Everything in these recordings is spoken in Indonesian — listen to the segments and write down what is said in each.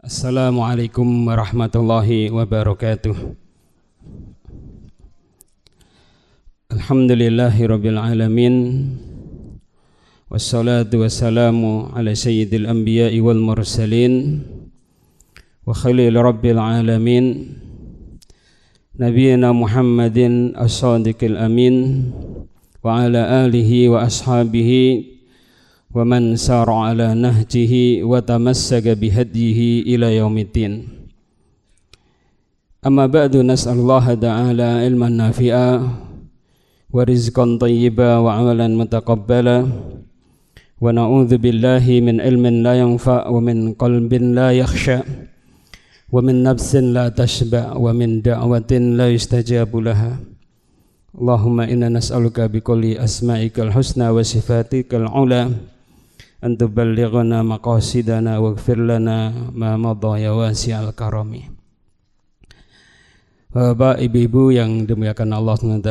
Assalamualaikum warahmatullahi wabarakatuh. Alhamdulillahirabbil alamin. Wassalatu wassalamu ala sayyidil anbiya'i wal mursalin wa khalil rabbil alamin. Nabiyina Muhammadin as-sadiqil amin wa ala alihi wa ashabihi wa man sara ala nahjihi wa tamassaka bihadyihi ila yaumiddin. Amma ba'du, nas'alullaha ta'ala ilman nafi'a wa rizqan thayyiba wa amalan mutaqabbala wa na'udzu billahi min ilmin la yanfa' wa min qalbin la yakhsha wa min nafsin la tashba' wa min da'watin la yustajabu laha. Allahumma inna nas'aluka bikulli asma'ikal husna wa sifatikal ula an tuballighana maqasidana waghfir lana ma madha ya wasi'al karami. Bapak, ibu-ibu yang dimuliakan Allah SWT,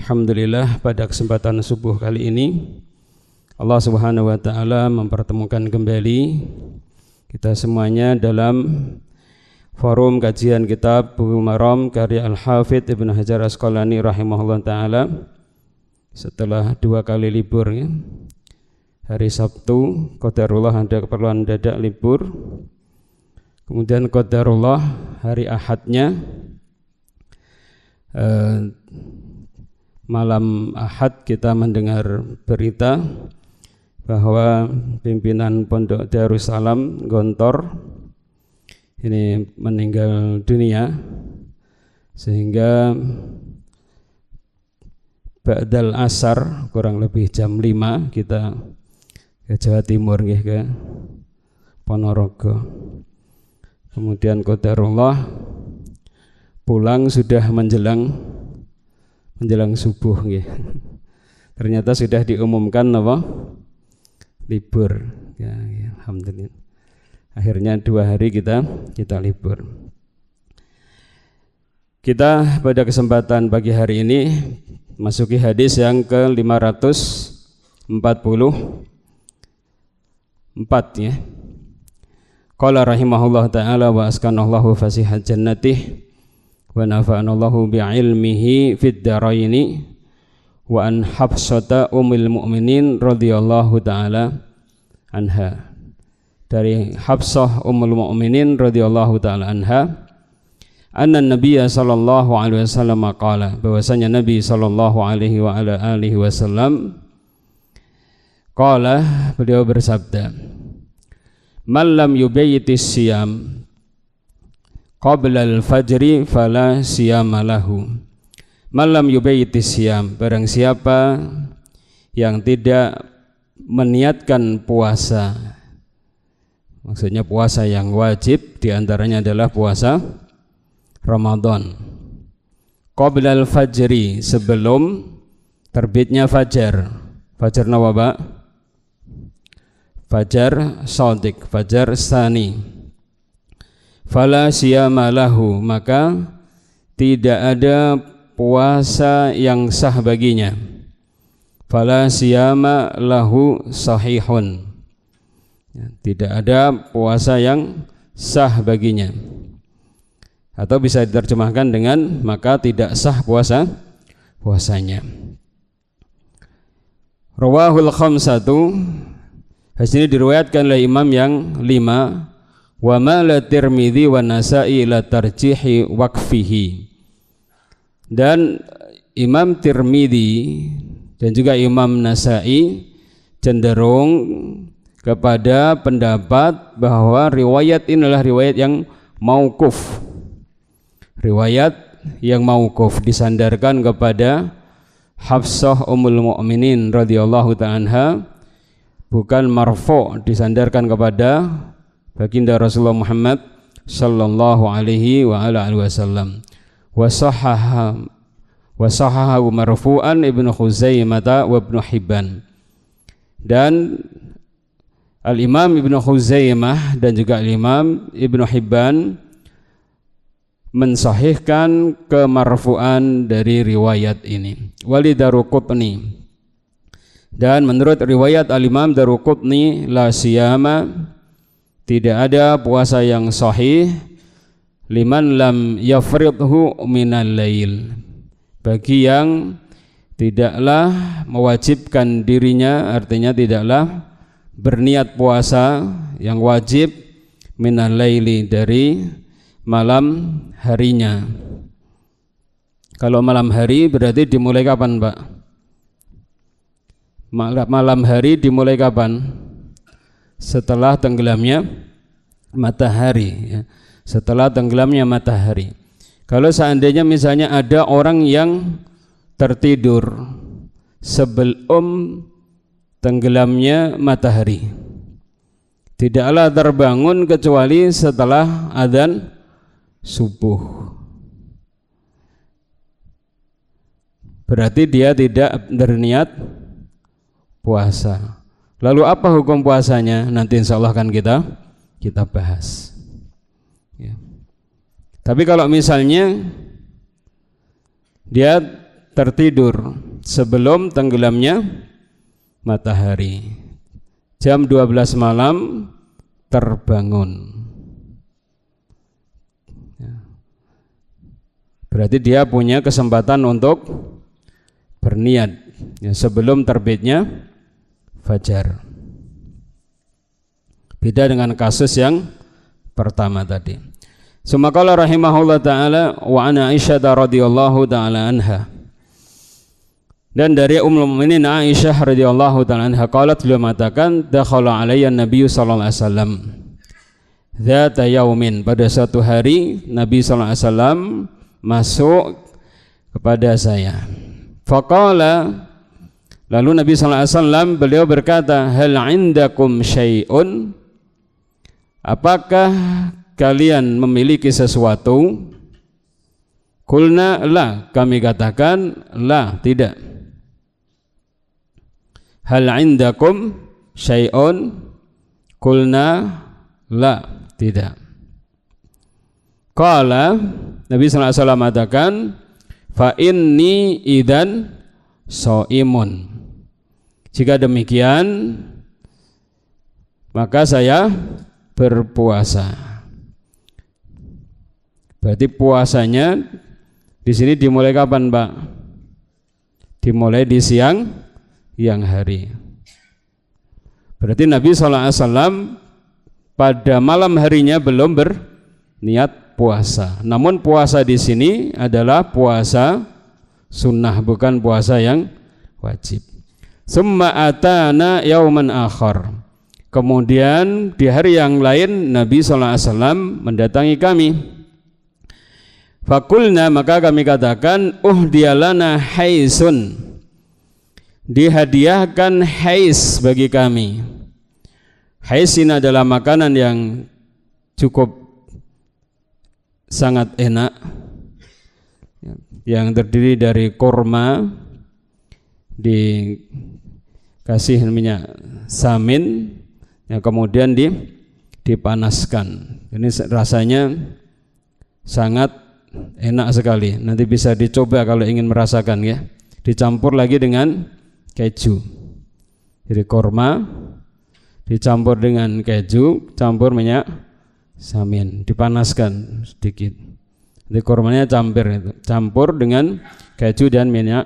alhamdulillah pada kesempatan subuh kali ini Allah Subhanahu wa taala mempertemukan kembali kita semuanya dalam forum kajian kitab Bulughul Maram karya Al-Hafidz Ibnu Hajar Asqalani rahimahullah taala setelah 2 kali libur ya. Hari Sabtu qadarullah ada keperluan mendadak libur, kemudian qadarullah hari Ahadnya malam Ahad kita mendengar berita bahwa pimpinan Pondok Darussalam Gontor ini meninggal dunia, sehingga ba'dal asar kurang lebih jam 5 kita ke Jawa Timur ke Ponorogo. Kemudian qadarullah pulang sudah menjelang subuh nggih. Ternyata sudah diumumkan apa? Libur. Ya, alhamdulillah. Akhirnya 2 hari kita libur. Kita pada kesempatan pagi hari ini masuki hadis yang ke-544 ya. Qala rahimahullah ta'ala wa askanallahu fasihat jannatih wa nafa'anallahu bi'ilmihi fid daraini wa an Hafsata ummul mu'minin radhiyallahu ta'ala anha. Dari Hafsah ummul mu'minin radhiyallahu ta'ala anha, anna nabiyya sallallahu alaihi wasallam qala, bahwasanya Nabi sallallahu alaihi wa ala alihi wasallam qala, beliau bersabda, man lam yubayyitis siyam qabla al-fajri fala siyama lahu. Man lam yubayyitis siyam, barang siapa yang tidak meniatkan puasa, maksudnya puasa yang wajib, diantaranya adalah puasa Ramadan, qabla al-fajri, sebelum terbitnya fajar. Fajar nawa Pak? Fajar shadiq, fajar sani. Fala siyama lahu, maka tidak ada puasa yang sah baginya. Fala siyama lahu sahihun, tidak ada puasa yang sah baginya. Atau bisa diterjemahkan dengan maka tidak sah puasanya. Rawahul khamsatu, hadis ini diriwayatkan oleh imam yang 5, wa mala Tirmidzi wa Nasa'i la tarjihi waqfihi. Dan Imam Tirmidzi dan juga Imam Nasa'i cenderung kepada pendapat bahwa riwayat ini adalah riwayat yang mauquf. Riwayat yang mauquf disandarkan kepada Hafsah ummul mu'minin radhiyallahu ta'ala anha, bukan marfu', disandarkan kepada baginda Rasulullah Muhammad sallallahu alaihi wa ala alihi wasallam. Wa sahahahu marfu'an Ibnu Khuzaimah wa Ibnu Hibban. Dan Al-Imam Ibnu Khuzaimah dan juga Al-Imam Ibnu Hibban mensahihkan kemarfu'an dari riwayat ini. Wali Daruqutni, dan menurut riwayat Al-Imam Daruqutni, la siyama Tidak ada puasa yang sahih liman lam yafridhu minal lail, bagi yang tidaklah mewajibkan dirinya, artinya tidaklah berniat puasa yang wajib minal laili, dari malam harinya. Kalau malam hari berarti dimulai kapan, Pak? Malam hari dimulai kapan? Setelah tenggelamnya matahari, ya. Setelah tenggelamnya matahari. Kalau seandainya misalnya ada orang yang tertidur sebelum tenggelamnya matahari, tidaklah terbangun kecuali setelah adzan subuh, berarti dia tidak berniat puasa. Lalu apa hukum puasanya? Nanti insya Allah akan kita bahas, ya. Tapi kalau misalnya dia tertidur sebelum tenggelamnya matahari, jam 12 malam terbangun, ya, berarti dia punya kesempatan untuk berniat, ya, sebelum terbitnya fajar. Beda dengan kasus yang pertama tadi. Sumaqala rahimahullah ta'ala wa ana Aisyah radhiyallahu ta'ala anha. Dan dari Ummul Mukminin Aisyah radhiyallahu ta'ala anha qalat, beliau mengatakan, dakhala alayya Nabi sallallahu alaihi wasallam dzata yaumin, pada suatu hari Nabi sallallahu alaihi wasallam masuk kepada saya. Faqala, lalu Nabi sallallahu alaihi wasallam beliau berkata, hal indakum syai'un, apakah kalian memiliki sesuatu? Kulna la, kami katakan la, tidak. Hal indakum syai'un, kulna la, tidak. Qala, Nabi sallallahu alaihi wasallam mengatakan, fa inni idan shaimun, jika demikian maka saya berpuasa. Berarti puasanya di sini dimulai kapan, Pak? Dimulai di siang yang hari. Berarti Nabi SAW pada malam harinya belum berniat puasa. Namun puasa di sini adalah puasa sunnah, bukan puasa yang wajib. Summa atana yauman akhar, kemudian di hari yang lain Nabi SAW mendatangi kami. Fakulna, maka kami katakan, uhdiyalana haisun, dihadiahkan hais bagi kami. Hais ini adalah makanan yang cukup sangat enak, yang terdiri dari kurma, dikasih minyak samin, yang kemudian dipanaskan. Ini rasanya sangat enak sekali. Nanti bisa dicoba kalau ingin merasakan, ya. Dicampur lagi dengan keju. Jadi kurma dicampur dengan keju, campur minyak samin, dipanaskan sedikit. Jadi kurmanya campur dengan keju dan minyak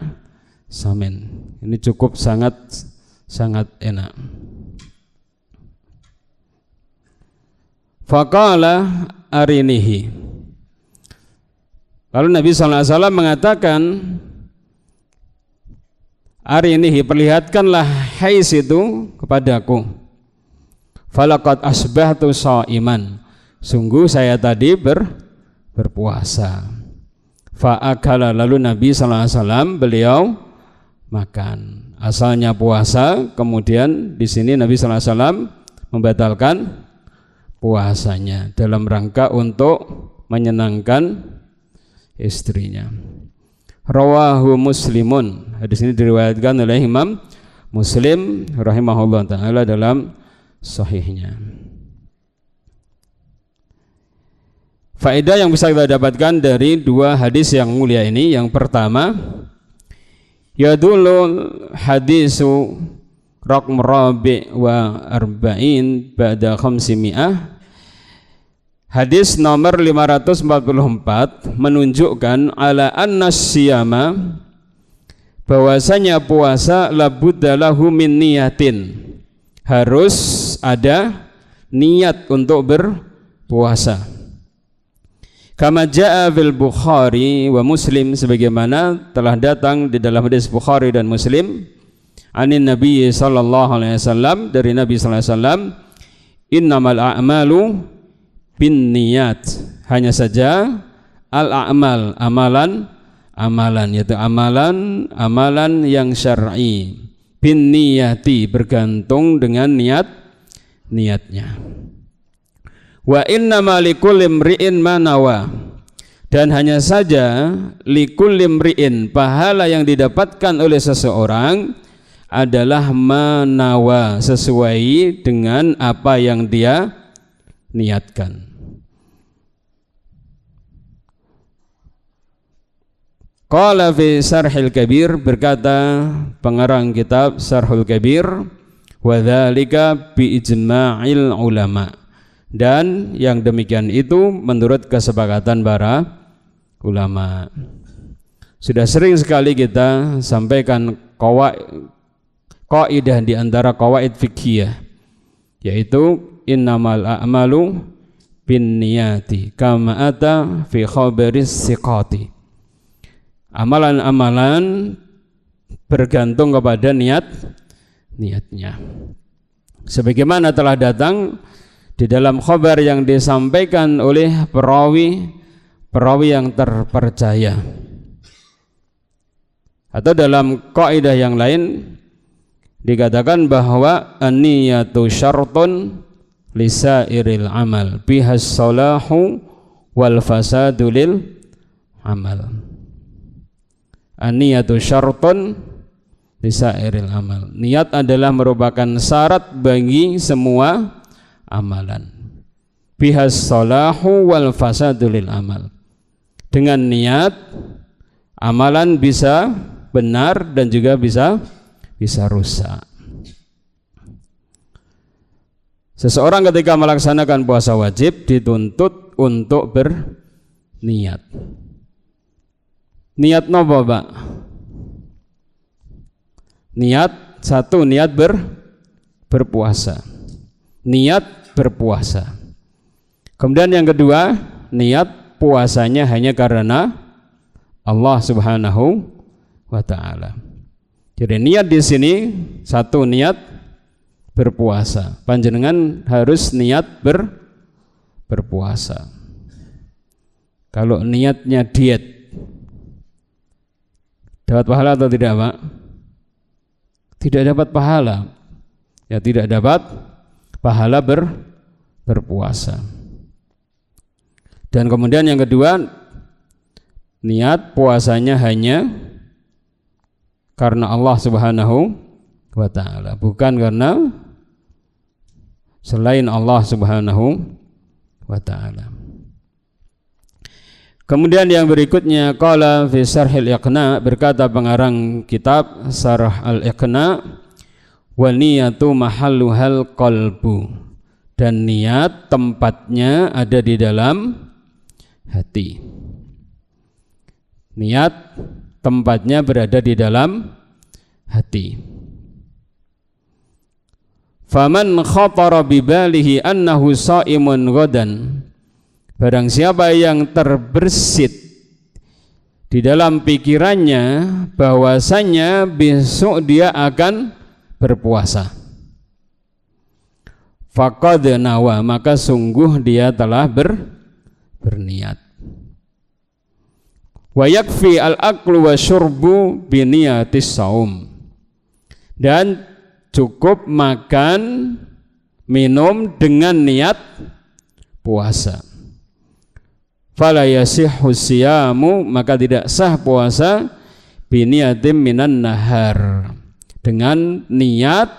samin. Ini cukup sangat enak. Faqala arinihi, lalu Nabi SAW mengatakan, arinihi, perlihatkanlah hais itu kepadaku. Falaqad asbahtu shaiman, sungguh saya tadi berpuasa. Fa'akala, lalu Nabi SAW beliau makan. Asalnya puasa, kemudian di sini Nabi SAW membatalkan puasanya dalam rangka untuk menyenangkan istrinya. Rawahu Muslimun, hadis ini diriwayatkan oleh Imam Muslim rahimahullah ta'ala dalam sahihnya. Faedah yang bisa kita dapatkan dari dua hadis yang mulia ini, yang pertama, yadulul hadisu raqm rabi' wa arba'in ba'da khamsimi'ah. Hadis nomor 544 menunjukkan ala anna siyama, bahwasanya puasa labudda lahu min niyatin, harus ada niat untuk berpuasa. Kama jaa fil Bukhari wa Muslim, sebagaimana telah datang di dalam hadis Bukhari dan Muslim, anin Nabi sallallahu alaihi wasallam, dari Nabi sallallahu alaihi wasallam, innamal a'malu bin niyat, hanya saja al-a'mal, amalan, yaitu amalan yang syar'i, bin niyati, bergantung dengan niatnya. Wa innama likulli imri'in ma nawa, dan hanya saja likulli imri'in, pahala yang didapatkan oleh seseorang adalah manawa, sesuai dengan apa yang dia niatkan. Qala fi Sarhil Kabir, berkata pengarang kitab Sarhul Kabir, wa dzalika bi ijma'il ulama, dan yang demikian itu menurut kesepakatan para ulama. Sudah sering sekali kita sampaikan kaidah di antara qawaid fiqhiyah, yaitu innamal a'malu bin niyati kama ata fi khabaris siqati. Amalan-amalan bergantung kepada niatnya, sebagaimana telah datang di dalam khabar yang disampaikan oleh perawi yang terpercaya. Atau dalam kaidah yang lain dikatakan bahwa an-niyatu syartun lisairil amal bihas salahu wal fasadu lil amal. An-niyatu syartun lisairil amal, niat adalah merupakan syarat bagi semua amalan. Bihas salahu wal fasadu lil amal, dengan niat amalan bisa benar dan juga bisa rusak. Seseorang ketika melaksanakan puasa wajib dituntut untuk berniat. Niat nopo, Pak? Niat satu, niat berpuasa. Niat berpuasa. Kemudian yang kedua, niat puasanya hanya karena Allah Subhanahu wa taala. Jadi niat di sini satu, niat berpuasa. Panjenengan harus niat berpuasa. Kalau niatnya diet, dapat pahala atau tidak, Pak? Tidak dapat pahala. Ya, tidak dapat pahala berpuasa. Dan kemudian yang kedua, niat puasanya hanya karena Allah Subhanahu wa taala, bukan karena selain Allah Subhanahu wa taala. Kemudian yang berikutnya, qala fi Sarhil Iqna, berkata pengarang kitab Sarh al-Iqna, wa niyatu mahalluhal qalbu, dan niat tempatnya ada di dalam hati. Niat tempatnya berada di dalam hati. Faman khatara bibalihi annahu shaimun ghadan, barang siapa yang terbersit di dalam pikirannya bahwasanya besok dia akan berpuasa, faqad nawa, maka sungguh dia telah berniat. Wa yakfi al-aklu wa syurbu bi niyatis shaum, dan cukup makan minum dengan niat puasa. Fala yasihhu siyamu, maka tidak sah puasa biniyatim minan nahar, dengan niat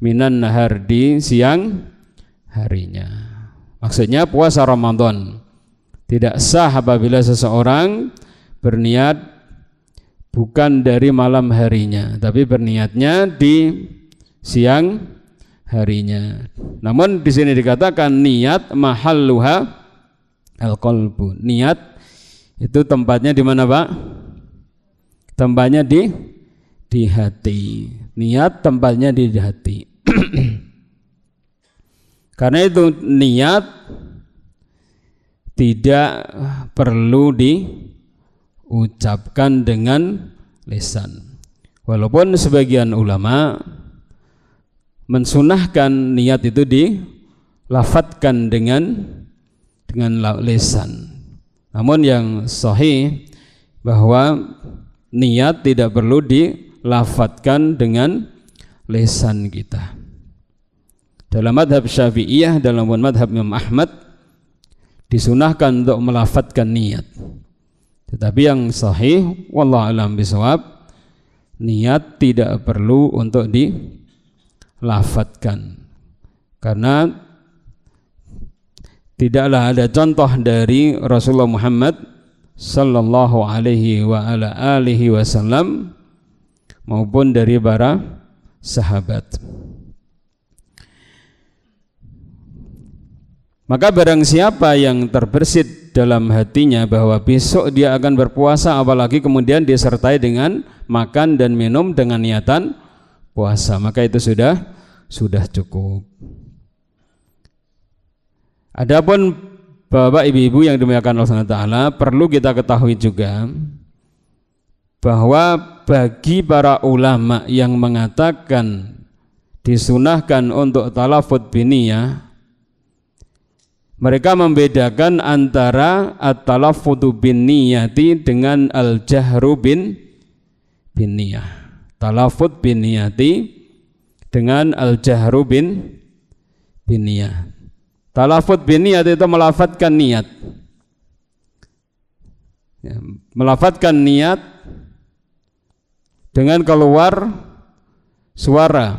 minan nahar, di siang harinya. Maksudnya puasa Ramadan tidak sah apabila seseorang berniat bukan dari malam harinya, tapi berniatnya di siang harinya. Namun di sini dikatakan niat mahalluha al-qalbu. Niat itu tempatnya di mana, Pak? Tempatnya di hati. Niat tempatnya di hati. Karena itu niat tidak perlu diucapkan dengan lisan. Walaupun sebagian ulama mensunahkan niat itu dilafadzkan dengan lisan. Namun yang sahih bahwa niat tidak perlu dilafadzkan dengan lisan kita. Dalam madhab Syafi'iyah, dalam madhab Imam Ahmad disunahkan untuk melafadzkan niat. Tetapi yang sahih, wallahu a'lam bishawab, niat tidak perlu untuk dilafadzkan. Karena tidaklah ada contoh dari Rasulullah Muhammad sallallahu alaihi wa ala alihi wasallam maupun dari para sahabat. Maka barang siapa yang terbersit dalam hatinya bahwa besok dia akan berpuasa, apalagi kemudian disertai dengan makan dan minum dengan niatan puasa, maka itu sudah cukup. Adapun Bapak Ibu-ibu yang dimuliakan Allah Subhanahu wa taala, perlu kita ketahui juga bahwa bagi para ulama yang mengatakan disunahkan untuk talafut biniyah, mereka membedakan antara at-talaffudu bin niyati dengan al-jahru bin niyah. Talaffuz bin niyati dengan al-jahru bin niyah. Talaffuz bin niyat itu melafadzkan niat. Ya, melafadzkan niat dengan keluar suara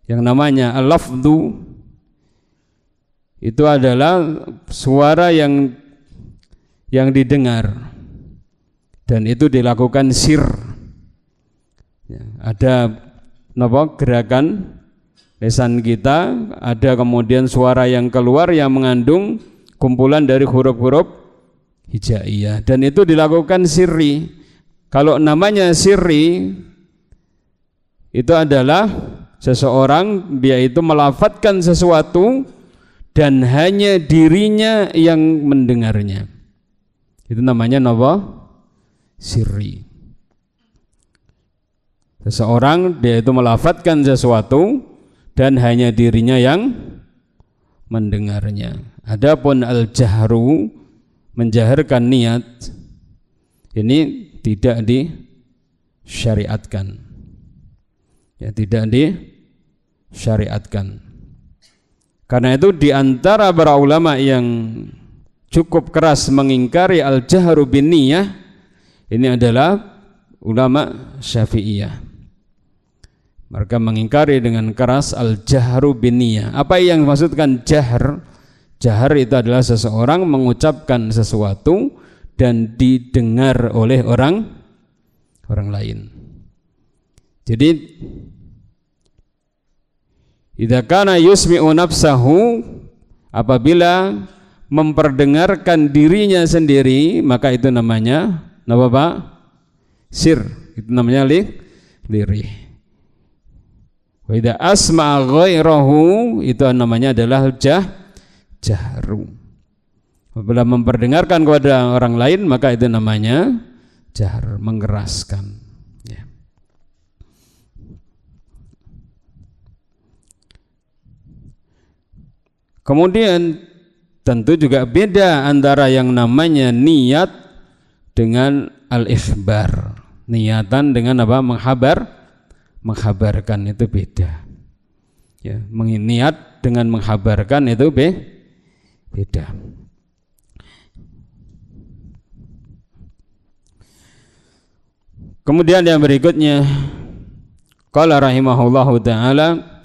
yang namanya al-lafdhu. Itu adalah suara yang didengar, dan itu dilakukan sir. Ya, ada gerakan lisan kita, ada kemudian suara yang keluar yang mengandung kumpulan dari huruf-huruf hijaiyah, dan itu dilakukan sirri. Kalau namanya sirri itu adalah seseorang dia itu melafadzkan sesuatu dan hanya dirinya yang mendengarnya. Itu namanya sirri. Seseorang dia itu melafadzkan sesuatu dan hanya dirinya yang mendengarnya. Adapun al-jahru, menjaharkan niat, ini tidak disyariatkan. Ya, tidak disyariatkan. Karena itu di antara para ulama yang cukup keras mengingkari al-jahru bin niyah, ini adalah ulama Syafi'iyah. Mereka mengingkari dengan keras al-jahru bin niyah. Apa yang dimaksudkan jahr? Jahr itu adalah seseorang mengucapkan sesuatu dan didengar oleh orang lain. Jadi idza kana yusmi'u nafsahu, apabila memperdengarkan dirinya sendiri, maka itu namanya apa Pak? Sir. Itu namanya lirih. Wa idza asma'a ghairahu, itu namanya adalah jahru. Apabila memperdengarkan kepada orang lain, maka itu namanya jahr, mengeraskan. Kemudian tentu juga beda antara yang namanya niat dengan al-ikhbar. Niatan dengan apa? Menghabarkan itu beda. Ya, niat dengan menghabarkan itu beda. Kemudian yang berikutnya, qala rahimahullahu ta'ala,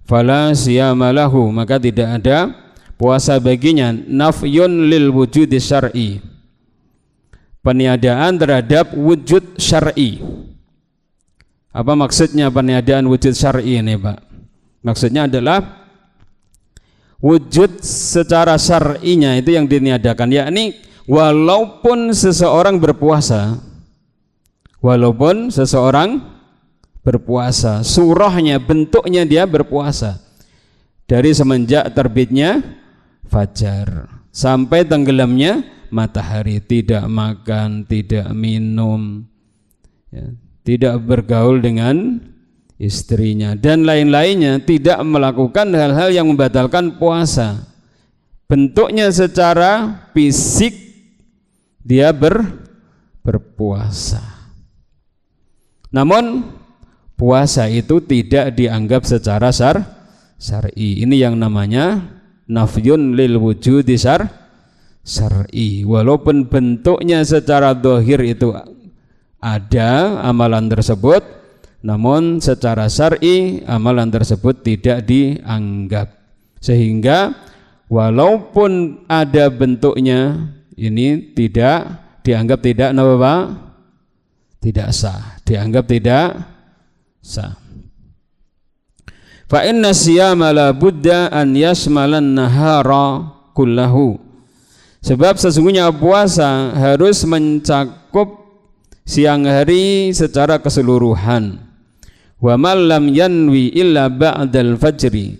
fala siyama lahu, maka tidak ada puasa baginya. Nafyun lil wujudi syar'i, peniadaan terhadap wujud syar'i. Apa maksudnya peniadaan wujud syar'i ini, Pak? Maksudnya adalah wujud secara syar'inya itu yang diniadakan, yakni walaupun seseorang berpuasa, surahnya, bentuknya dia berpuasa dari semenjak terbitnya fajar sampai tenggelamnya matahari, tidak makan, tidak minum, ya, tidak bergaul dengan istrinya dan lain-lainnya, tidak melakukan hal-hal yang membatalkan puasa. Bentuknya secara fisik dia berpuasa, namun puasa itu tidak dianggap secara syar'i. Ini yang namanya nafyun lil wujudi syar'i. Walaupun bentuknya secara zahir itu ada amalan tersebut, namun secara syar'i amalan tersebut tidak dianggap, sehingga walaupun ada bentuknya ini tidak dianggap tidak sah, dianggap tidak sah. Fa inna siyama la budda an yashmalan nahara kullahu. Sebab sesungguhnya puasa harus mencakup siang hari secara keseluruhan. Wa man lam yanwi illa ba'dal fajri.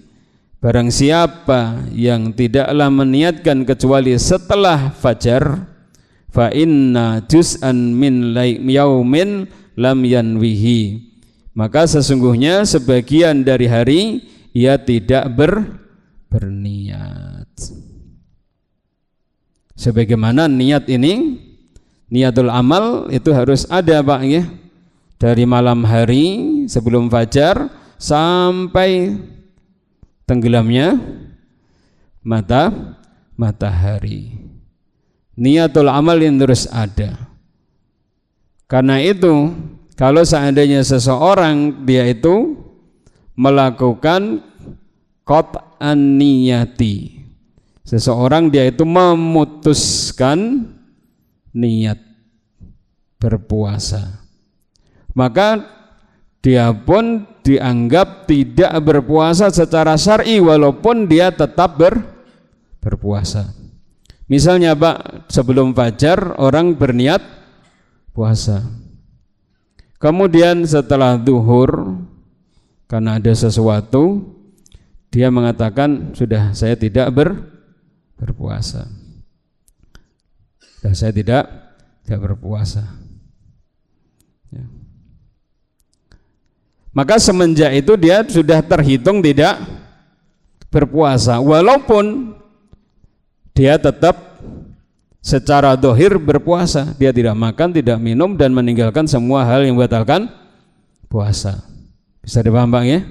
Barang siapa yang tidaklah meniatkan kecuali setelah fajar, fa inna juz'an min yaumin lam yanwihi. Maka sesungguhnya sebagian dari hari ia tidak berniat. Sebagaimana niat ini, niatul amal itu harus ada, Pak, ya. Dari malam hari sebelum fajar sampai tenggelamnya matahari. Niatul amal yang terus ada. Karena itu kalau seandainya seseorang dia itu melakukan qat'an niyati, seseorang dia itu memutuskan niat berpuasa, maka dia pun dianggap tidak berpuasa secara syar'i walaupun dia tetap berpuasa. Misalnya, Pak, sebelum fajar orang berniat puasa, kemudian setelah zuhur karena ada sesuatu dia mengatakan sudah saya tidak berpuasa, sudah saya tidak berpuasa, ya. Maka semenjak itu dia sudah terhitung tidak berpuasa walaupun dia tetap secara zahir berpuasa, dia tidak makan, tidak minum dan meninggalkan semua hal yang membatalkan puasa. Bisa dipaham, Bang, ya?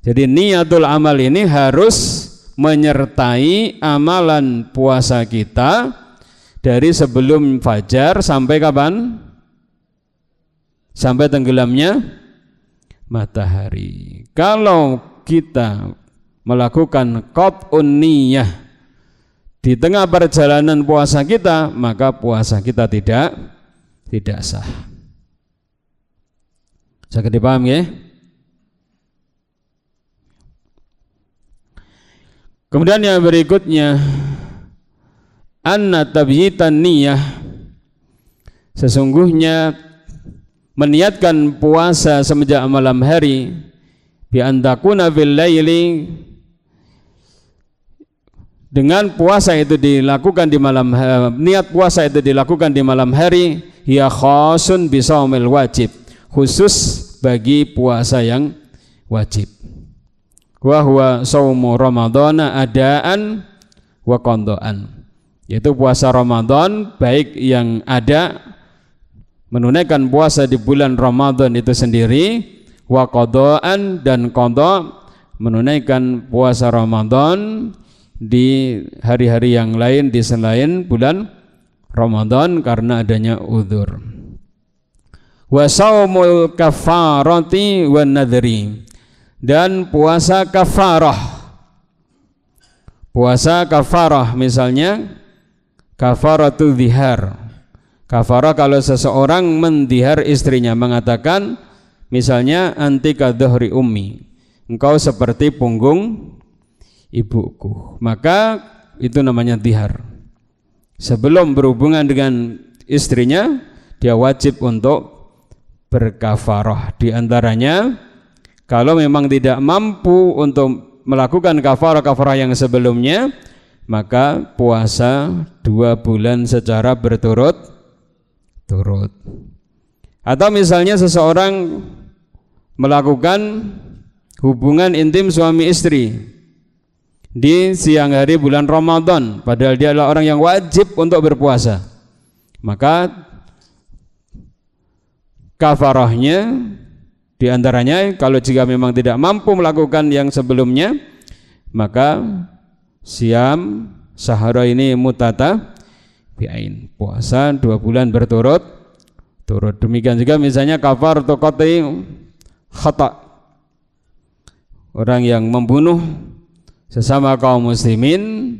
Jadi niatul amal ini harus menyertai amalan puasa kita dari sebelum fajar sampai kapan? Sampai tenggelamnya matahari. Kalau kita melakukan qat'un niyah di tengah perjalanan puasa kita, maka puasa kita tidak sah. Saya dipaham, ya? Kemudian yang berikutnya, anna tabyitan niyah, sesungguhnya meniatkan puasa semenjak malam hari, bi antakuna fil laili, dengan puasa itu dilakukan di malam niat puasa itu dilakukan di malam hari, hiya khasun bi shaumil wajib, khusus bagi puasa yang wajib. Wa huwa shaumu ramadhana adaan wa qadaan, yaitu puasa Ramadan baik yang ada menunaikan puasa di bulan Ramadan itu sendiri, wa qadaan dan qada menunaikan puasa Ramadan di hari-hari yang lain di selain bulan Ramadan karena adanya udzur. Wa shaumul kafarati wan nadri, dan puasa kafarah. Puasa kafarah misalnya kafaratul dzihar. Kafarah kalau seseorang mendihar istrinya, mengatakan Misalnya anti kadhri ummi, engkau seperti punggung ibuku, maka itu namanya dihar. Sebelum berhubungan dengan istrinya, dia wajib untuk berkafarah. Di antaranya, kalau memang tidak mampu untuk melakukan kafarah yang sebelumnya, maka puasa 2 bulan secara berturut-turut. Atau misalnya seseorang melakukan hubungan intim suami istri di siang hari bulan Ramadan, padahal dia adalah orang yang wajib untuk berpuasa, maka kafarahnya diantaranya, kalau jika memang tidak mampu melakukan yang sebelumnya, maka siam sahara ini mutata bi'ain, puasa 2 bulan berturut-turut. Demikian juga misalnya kafaratu qat'i khata', orang yang membunuh sesama kaum muslimin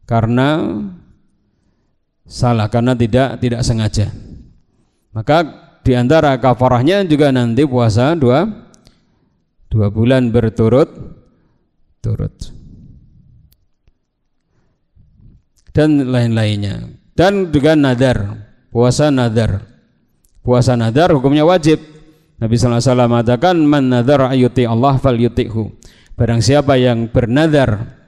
karena salah, karena tidak sengaja, maka diantara kafarahnya juga nanti puasa 2 bulan berturut-turut dan lain-lainnya. Dan juga nadar, puasa nadar hukumnya wajib. Nabi sallallahu alaihi wasallam mengatakan, man nadhara ayyuti Allah falyuti'hu, barang siapa yang bernadar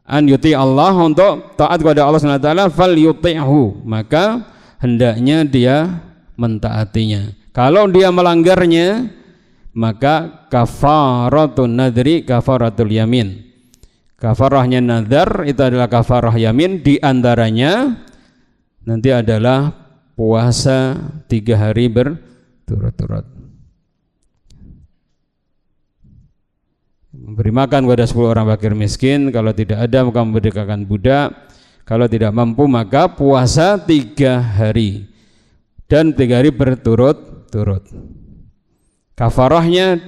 an yuti Allah, untuk taat kepada Allah Subhanahu wa taala, falyuti'hu, maka hendaknya dia mentaatinya. Kalau dia melanggarnya, maka kafaratun nadri kafaratul yamin. Kafarahnya nadar itu adalah kafarah yamin, di antaranya nanti adalah puasa 3 hari berturut-turut. Memberi makan kepada 10 orang fakir miskin, kalau tidak ada maka memerdekakan budak, kalau tidak mampu maka puasa 3 hari dan 3 hari berturut-turut. Kafarahnya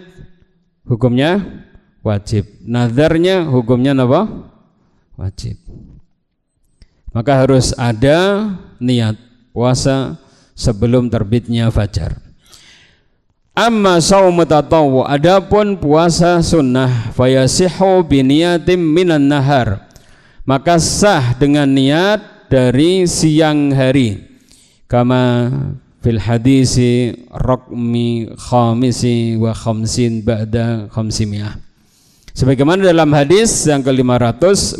hukumnya wajib, nadarnya hukumnya apa? Wajib. Maka harus ada niat puasa sebelum terbitnya fajar. Amma shaum tatawwu, adapun puasa sunnah, fayasihu biniyatim minan nahar, maka sah dengan niat dari siang hari. Kama fil hadisi raqmi khamisi wa khamsin ba'da khamsimiyah, sebagaimana dalam hadis yang ke-545.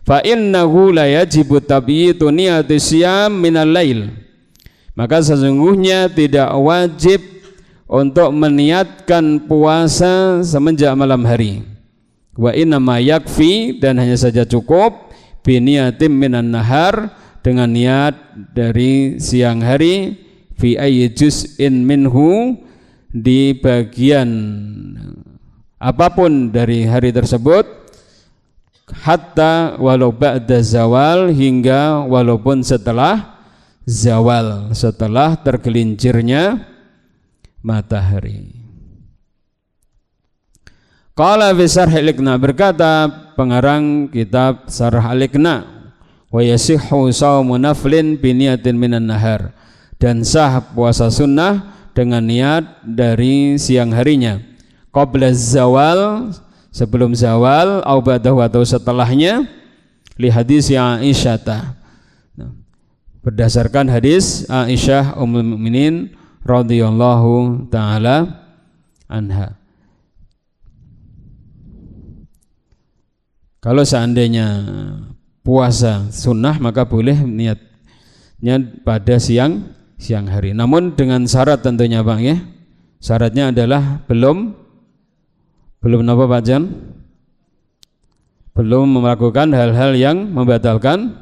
Fa innahu la yajibu tabyitu niyati siyam minal lail, maka sesungguhnya tidak wajib untuk meniatkan puasa semenjak malam hari. Wa inna ma yakfi, dan hanya saja cukup biniyatim minan nahar, dengan niat dari siang hari, fi ayyi juz'in minhu, di bagian apapun dari hari tersebut, hatta walau ba'da zawal, hingga walaupun setelah zawal, setelah tergelincirnya matahari. Qala fi Syarh al-Iqna, berkata pengarang kitab Syarh al-Iqna, wa yasihhu shaumu naflin bi niyatin minan nahar, dan sah puasa sunnah dengan niat dari siang harinya, qabla zawal, sebelum zawal, au ba'dahu, atau setelahnya, li hadis Aisyah, berdasarkan hadis Aisyah ummul mukminin radhiyallahu taala anha. Kalau seandainya puasa sunnah, maka boleh niatnya pada siang hari, namun dengan syarat tentunya Bang ya. Syaratnya adalah belum apa Pak Jan? Belum melakukan hal-hal yang membatalkan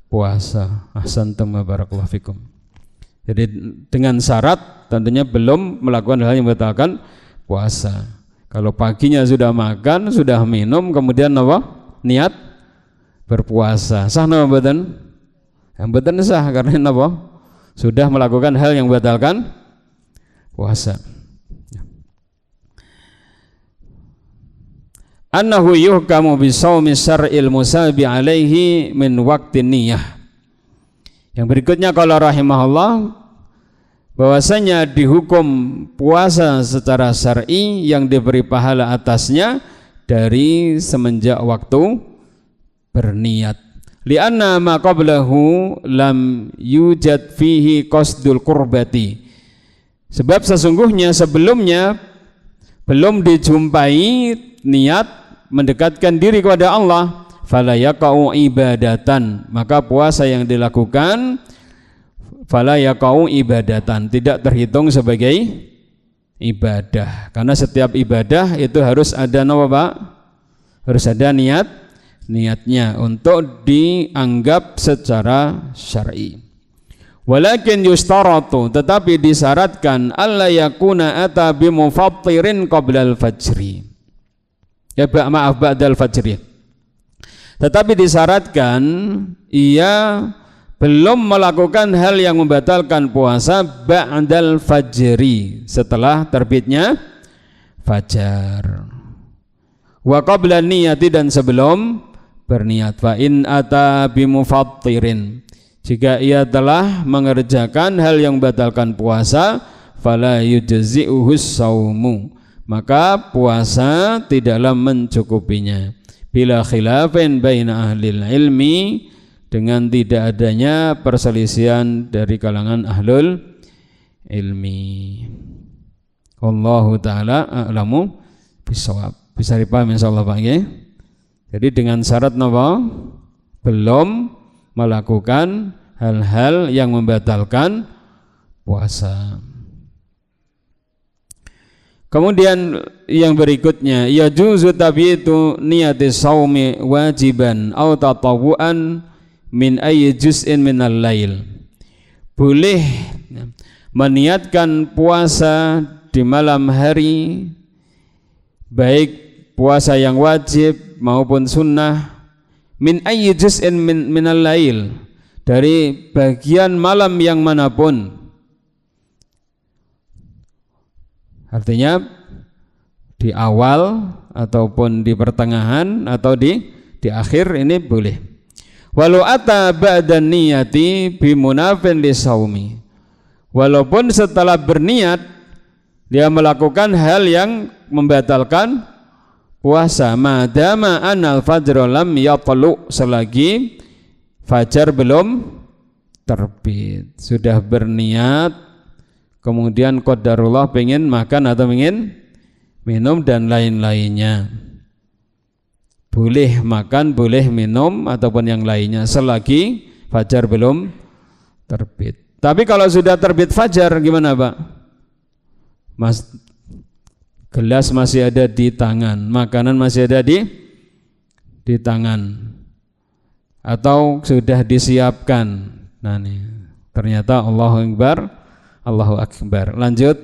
puasa. Ahsantum wa barakallahu fikum. Jadi dengan syarat tentunya belum melakukan hal yang membatalkan puasa. Kalau paginya sudah makan, sudah minum, kemudian apa? Niat berpuasa. Sah napa mboten? Yang mboten sah, karena apa? Sudah melakukan hal yang membatalkan puasa. Annahu yuhkamu bisawmi syar'il musabi alaihi min waqtin niyah. Yang berikutnya, qala rahimahullah, bahwasanya dihukum puasa secara syar'i yang diberi pahala atasnya dari semenjak waktu berniat. Li'anna ma qablahu lam yujad fihi qasdul qurbati. Sebab sesungguhnya sebelumnya belum dijumpai niat mendekatkan diri kepada Allah. Fala yaqa'u ibadatan, maka puasa yang dilakukan fala yaqa'u ibadatan, tidak terhitung sebagai ibadah. Karena setiap ibadah itu harus ada apa, Pak? Harus ada niatnya untuk dianggap secara syar'i. Walakin yustaratu, tetapi disyaratkan alla yakuna ata bi mufattirin qabla al-fajri. Ya maaf, ba'dal fajri. Tetapi disyaratkan ia belum melakukan hal yang membatalkan puasa ba'dal fajri, setelah terbitnya fajar. Wa qabla niyati, dan sebelum berniat. Fa in ata bimufattirin, jika ia telah mengerjakan hal yang membatalkan puasa, fala yujzi'uhus saumu, maka puasa tidaklah mencukupinya. Bila khilafin baina ahlil ilmi, dengan tidak adanya perselisihan dari kalangan ahlul ilmi. Wallahu ta'ala a'lamu bishawab. Bisa dipahami insyaallah Pak ya. Jadi dengan syarat napa? Belum melakukan hal-hal yang membatalkan puasa. Kemudian yang berikutnya, yajuzu tabiitu niyati shaumi wajiban aw tatawuan min ayyi juz'in minal lail. Boleh meniatkan puasa di malam hari, baik puasa yang wajib maupun sunnah, min ayyi juz'in minal lail, dari bagian malam yang manapun. Artinya di awal ataupun di pertengahan atau di akhir ini boleh. Walau ata ba'dan niyati bimunafin lisaumi, walaupun setelah berniat dia melakukan hal yang membatalkan puasa, madama anal fajr lam yatlu, selagi fajar belum terbit. Sudah berniat, kemudian qadarullah pengen makan atau pengen minum dan lain-lainnya, boleh makan, boleh minum ataupun yang lainnya selagi fajar belum terbit. Tapi kalau sudah terbit fajar gimana Pak? Gelas masih ada di tangan, makanan masih ada di tangan, atau sudah disiapkan. Nah nih, ternyata Allahu Akbar, Allahu Akbar. Lanjut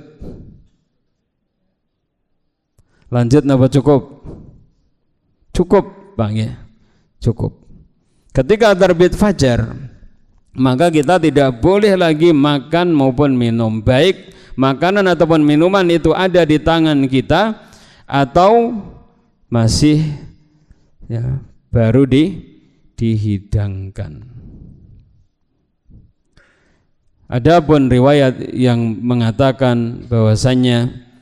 napa cukup? Cukup Bang ya, cukup. Ketika terbit fajar, maka kita tidak boleh lagi makan maupun minum, baik makanan ataupun minuman itu ada di tangan kita atau masih ya, baru dihidangkan. Adapun riwayat yang mengatakan bahwasannya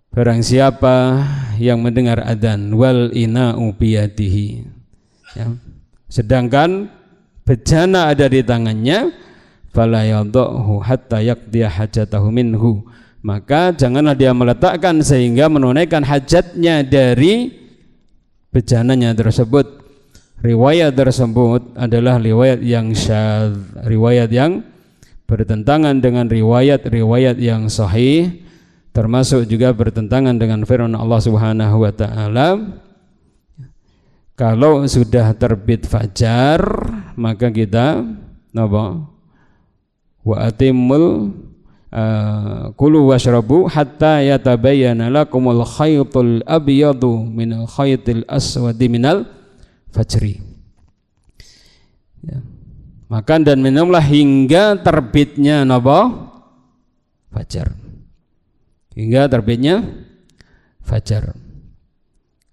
barang siapa yang mendengar adzan wal ina'u biyadihi, ya, sedangkan bejana ada di tangannya, fala yadhahu hatta yaqdiya hajatahu minhu, maka janganlah dia meletakkan sehingga menunaikan hajatnya dari bejananya tersebut. Riwayat tersebut adalah riwayat yang syadz, riwayat yang bertentangan dengan riwayat-riwayat yang sahih, termasuk juga bertentangan dengan firman Allah Subhanahu wa taala, kalau sudah terbit fajar maka kita napa? Wa atimul kulu washrabu hatta yatabayyana lakumul khaytul abyadu minal khaytil aswadi minal fajri. Ya. Makan dan minumlah hingga terbitnya napa? Fajar. Hingga terbitnya fajar.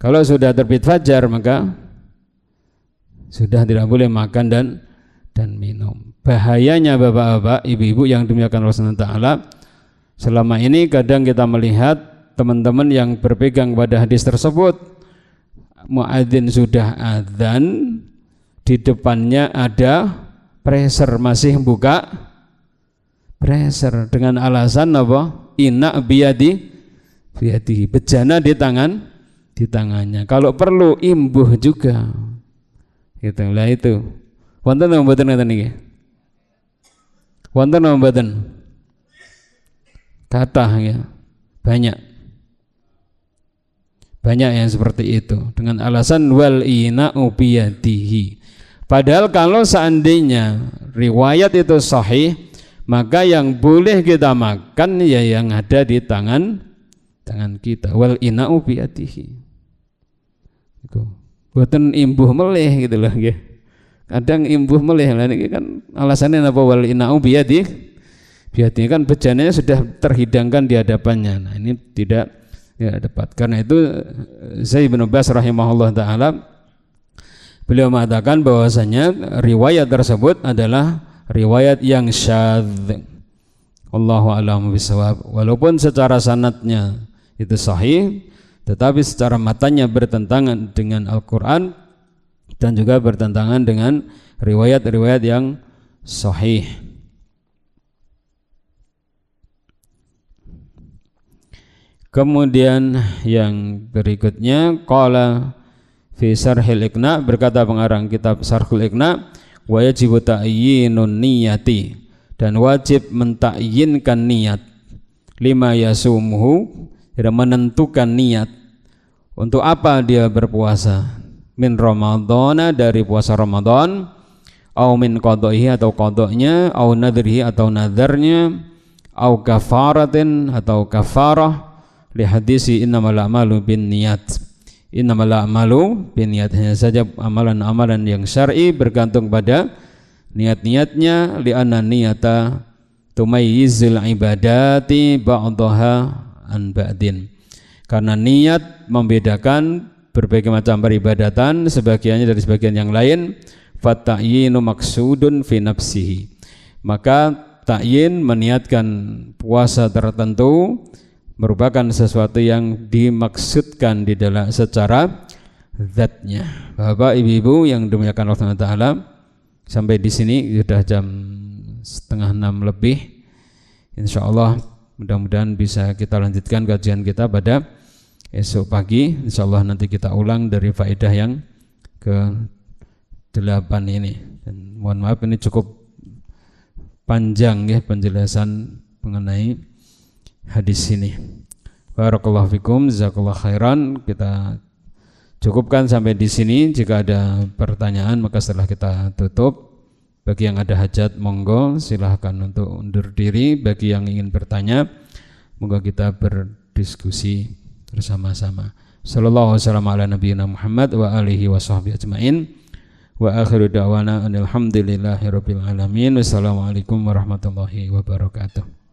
Kalau sudah terbit fajar maka sudah tidak boleh makan dan minum. Bahayanya bapak-bapak, ibu-ibu yang dimuliakan Allah Subhanahu wa taala, selama ini kadang kita melihat teman-teman yang berpegang pada hadis tersebut, muadzin sudah adzan, di depannya ada pressure, masih buka pressure dengan alasan apa? Ina biyadi, bejana di tangannya. Kalau perlu imbuh juga. Itulah itu. Wonten napa mboten ngoten niki? Wonten napa mboten? Kathah ya. Banyak yang seperti itu dengan alasan wal ina'u biyadihi. Padahal kalau seandainya riwayat itu sahih, maka yang boleh kita makan ya yang ada di tangan kita. Wal ina'u biyadihi. Itu. Boten imbuh meleh gitu loh nggih. Kadang imbuh meleh lah niki kan alasannya apa wal ina'u biyadihi. Biyadihi kan bejananya sudah terhidangkan di hadapannya. Nah, ini tidak dapat. Karena itu Zaid bin Abbas rahimahullah taala beliau mengatakan bahwasanya riwayat tersebut adalah riwayat yang syadz. Allahu a'lam bishawab. Walaupun secara sanadnya itu sahih, tetapi secara matanya bertentangan dengan Al-Qur'an dan juga bertentangan dengan riwayat-riwayat yang sahih. Kemudian yang berikutnya qala fi Syarhil Iqna, berkata pengarang kitab Syarhul Iqna, wa yajibu ta'yinun niyati, dan wajib mentakyinkan niat, lima yasumuhu, tidak menentukan niat untuk apa dia berpuasa, min Ramadhana, dari puasa Ramadan, au min qadaihi, atau qadanya, au nadrihi, atau nadarnya, au kafaratin, atau kafarah, li hadisi innamal a'malu bin niyat. Innamal a'malu bin niyat, hanya saja amalan-amalan yang syar'i bergantung pada niat-niatnya, li anna niyata tumayyizul ibadati ba'daha an ba'din, karena niat membedakan berbagai macam peribadatan sebagiannya dari sebagian yang lain. Fata'yinu maksudun fi nafsihi, maka ta'yin meniatkan puasa tertentu merupakan sesuatu yang dimaksudkan di dalam secara zatnya. Bapak ibu-ibu yang dimuliakan Allah Subhanahu wa taala, sampai di sini sudah jam 5:30 lebih. Insyaallah mudah-mudahan bisa kita lanjutkan kajian kita pada esok pagi. Insyaallah nanti kita ulang dari faedah yang ke-8 ini. Dan mohon maaf ini cukup panjang ya penjelasan mengenai hadis ini. Barakallahu fikum, jazakallahu khairan. Kita cukupkan sampai di sini. Jika ada pertanyaan maka setelah kita tutup. Bagi yang ada hajat monggo silahkan untuk undur diri. Bagi yang ingin bertanya monggo kita berdiskusi bersama-sama. Sallallahu alaihi wasallam ala nabiyina Muhammad wa alihi wa sahbihi ajmain. Wa akhiru da'wana alhamdulillahi rabbil alamin. Wassalamualaikum warahmatullahi wabarakatuh.